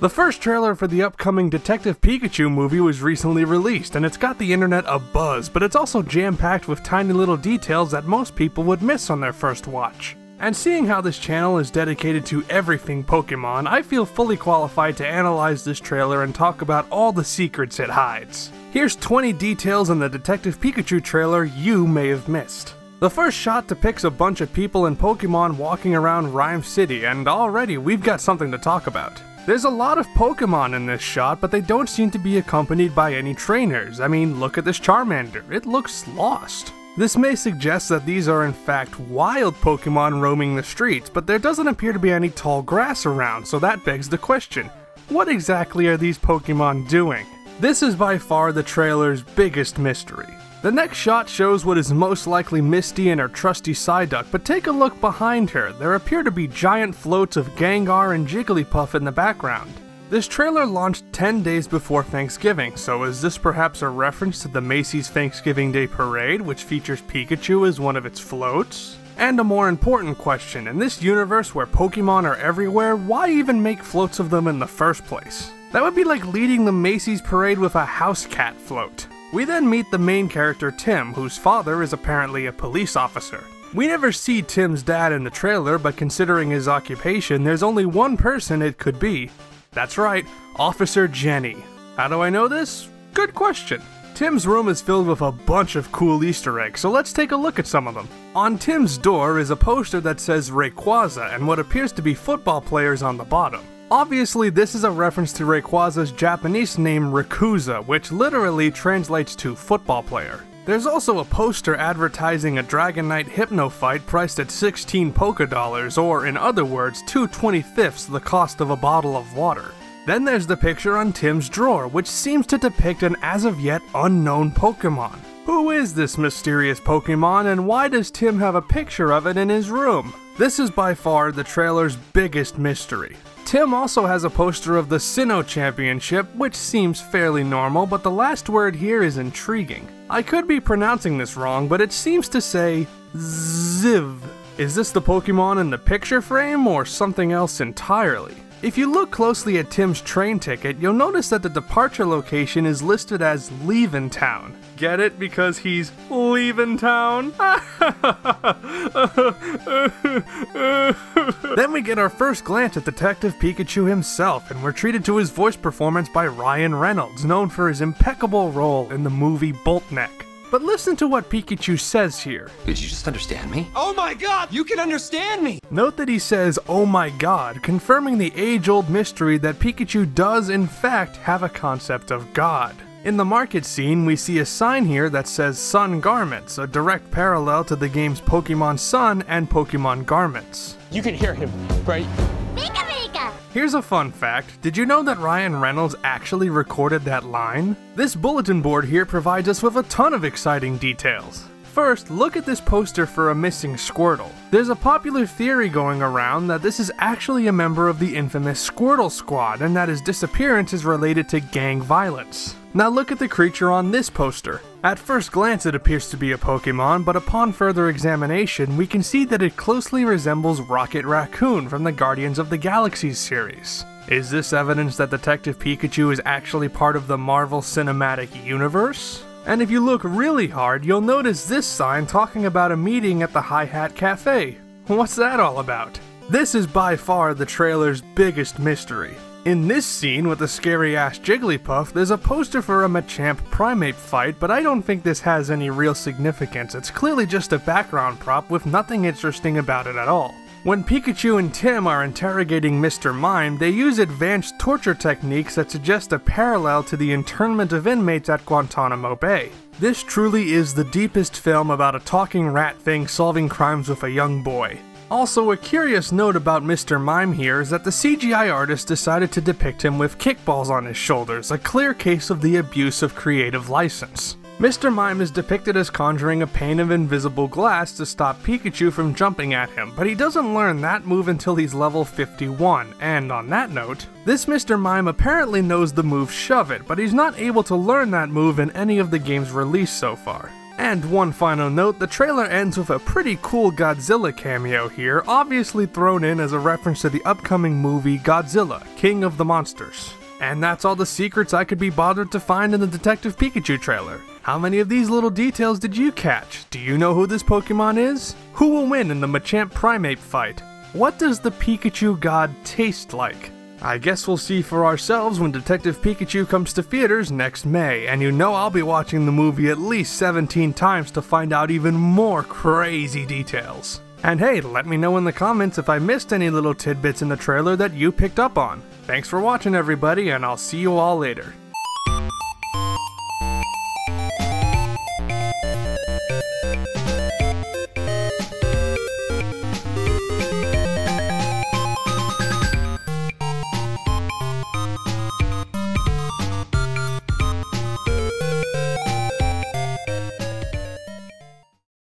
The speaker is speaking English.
The first trailer for the upcoming Detective Pikachu movie was recently released, and it's got the internet abuzz, but it's also jam-packed with tiny little details that most people would miss on their first watch. And seeing how this channel is dedicated to everything Pokemon, I feel fully qualified to analyze this trailer and talk about all the secrets it hides. Here's 20 details in the Detective Pikachu trailer you may have missed. The first shot depicts a bunch of people and Pokemon walking around Rhyme City, and already we've got something to talk about. There's a lot of Pokemon in this shot, but they don't seem to be accompanied by any trainers. I mean, look at this Charmander, it looks lost. This may suggest that these are in fact wild Pokemon roaming the streets, but there doesn't appear to be any tall grass around, so that begs the question, what exactly are these Pokemon doing? This is by far the trailer's biggest mystery. The next shot shows what is most likely Misty and her trusty Psyduck, but take a look behind her. There appear to be giant floats of Gengar and Jigglypuff in the background. This trailer launched 10 days before Thanksgiving, so is this perhaps a reference to the Macy's Thanksgiving Day Parade, which features Pikachu as one of its floats? And a more important question, in this universe where Pokemon are everywhere, why even make floats of them in the first place? That would be like leading the Macy's parade with a house cat float. We then meet the main character Tim, whose father is apparently a police officer. We never see Tim's dad in the trailer, but considering his occupation, there's only one person it could be. That's right, Officer Jenny. How do I know this? Good question. Tim's room is filled with a bunch of cool Easter eggs, so let's take a look at some of them. On Tim's door is a poster that says Rayquaza and what appears to be football players on the bottom. Obviously, this is a reference to Rayquaza's Japanese name Rikuza, which literally translates to football player. There's also a poster advertising a Dragonite Hypno fight priced at 16 Poké Dollars, or in other words, 2/25 the cost of a bottle of water. Then there's the picture on Tim's drawer, which seems to depict an as of yet unknown Pokemon. Who is this mysterious Pokemon, and why does Tim have a picture of it in his room? This is by far the trailer's biggest mystery. Tim also has a poster of the Sinnoh Championship, which seems fairly normal, but the last word here is intriguing. I could be pronouncing this wrong, but it seems to say Ziv. Is this the Pokemon in the picture frame, or something else entirely? If you look closely at Tim's train ticket, you'll notice that the departure location is listed as Leavin' Town. Get it? Because he's leaving town? Then we get our first glance at Detective Pikachu himself, and we're treated to his voice performance by Ryan Reynolds, known for his impeccable role in the movie Boltneck. But listen to what Pikachu says here. Did you just understand me? Oh my god, you can understand me! Note that he says, "Oh my god," confirming the age-old mystery that Pikachu does in fact have a concept of God. In the market scene, we see a sign here that says Sun Garments, a direct parallel to the game's Pokemon Sun and Pokemon Garments. You can hear him, right? Pika Pika! Here's a fun fact. Did you know that Ryan Reynolds actually recorded that line? This bulletin board here provides us with a ton of exciting details. First, look at this poster for a missing Squirtle. There's a popular theory going around that this is actually a member of the infamous Squirtle Squad, and that his disappearance is related to gang violence. Now look at the creature on this poster. At first glance it appears to be a Pokemon, but upon further examination we can see that it closely resembles Rocket Raccoon from the Guardians of the Galaxy series. Is this evidence that Detective Pikachu is actually part of the Marvel Cinematic Universe? And if you look really hard, you'll notice this sign talking about a meeting at the Hi-Hat Cafe. What's that all about? This is by far the trailer's biggest mystery. In this scene with the scary-ass Jigglypuff, there's a poster for a Machamp Primate fight, but I don't think this has any real significance. It's clearly just a background prop with nothing interesting about it at all. When Pikachu and Tim are interrogating Mr. Mime, they use advanced torture techniques that suggest a parallel to the internment of inmates at Guantanamo Bay. This truly is the deepest film about a talking rat thing solving crimes with a young boy. Also, a curious note about Mr. Mime here is that the CGI artist decided to depict him with kickballs on his shoulders, a clear case of the abuse of creative license. Mr. Mime is depicted as conjuring a pane of invisible glass to stop Pikachu from jumping at him, but he doesn't learn that move until he's level 51, and on that note, this Mr. Mime apparently knows the move Shove It, but he's not able to learn that move in any of the games released so far. And one final note, the trailer ends with a pretty cool Godzilla cameo here, obviously thrown in as a reference to the upcoming movie Godzilla, King of the Monsters. And that's all the secrets I could be bothered to find in the Detective Pikachu trailer. How many of these little details did you catch? Do you know who this Pokemon is? Who will win in the Machamp Primeape fight? What does the Pikachu God taste like? I guess we'll see for ourselves when Detective Pikachu comes to theaters next May, and you know I'll be watching the movie at least 17 times to find out even more crazy details. And hey, let me know in the comments if I missed any little tidbits in the trailer that you picked up on. Thanks for watching everybody, and I'll see you all later.